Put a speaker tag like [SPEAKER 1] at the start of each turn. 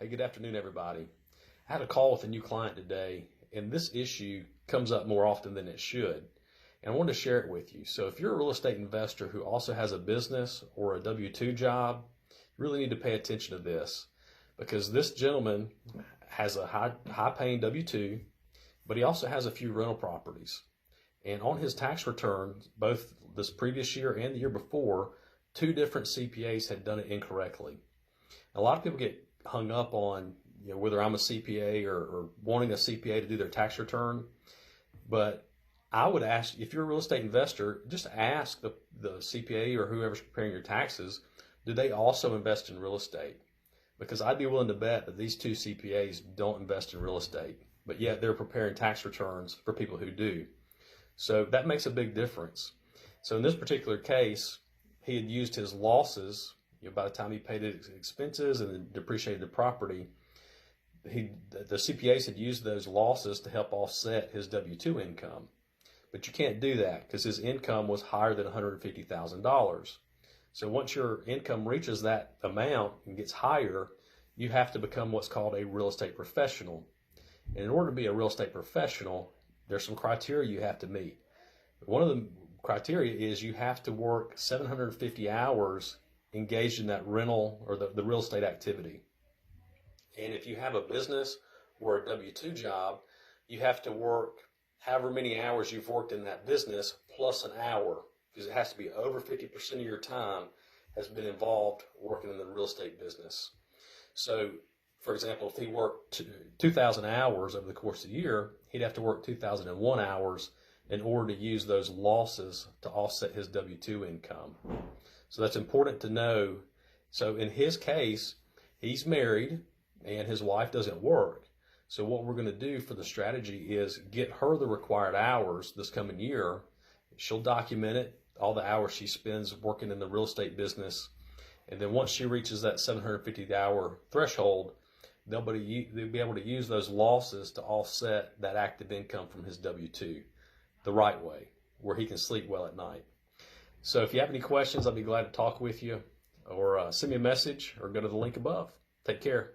[SPEAKER 1] Hey, good afternoon, everybody. I had a call with a new client today, and this issue comes up more often than it should. And I wanted to share it with you. So if you're a real estate investor who also has a business or a W-2 job, you really need to pay attention to this, because this gentleman has a high-paying W-2, but he also has a few rental properties. And on his tax return, both this previous year and the year before, two different CPAs had done it incorrectly. A lot of people get hung up on whether I'm a CPA or wanting a CPA to do their tax return. But I would ask, if you're a real estate investor, just ask the CPA or whoever's preparing your taxes, do they also invest in real estate? Because I'd be willing to bet that these two CPAs don't invest in real estate, but yet they're preparing tax returns for people who do. So that makes a big difference. So in this particular case, he had used his losses. By the time he paid his expenses and then depreciated the property, the CPAs had used those losses to help offset his W-2 income. But you can't do that because his income was higher than $150,000. So once your income reaches that amount and gets higher, you have to become what's called a real estate professional. And in order to be a real estate professional, there's some criteria you have to meet. One of the criteria is you have to work 750 hours engaged in that rental or the real estate activity. And if you have a business or a W-2 job, you have to work however many hours you've worked in that business plus an hour, because it has to be over 50% of your time has been involved working in the real estate business. So, for example, if he worked 2,000 hours over the course of the year, he'd have to work 2,001 hours in order to use those losses to offset his W-2 income. So that's important to know. So in his case, he's married and his wife doesn't work. So what we're going to do for the strategy is get her the required hours this coming year. She'll document it, all the hours she spends working in the real estate business. And then once she reaches that 750-hour threshold, they'll be able to use those losses to offset that active income from his W-2 the right way, where he can sleep well at night. So if you have any questions, I'll be glad to talk with you, or send me a message or go to the link above. Take care.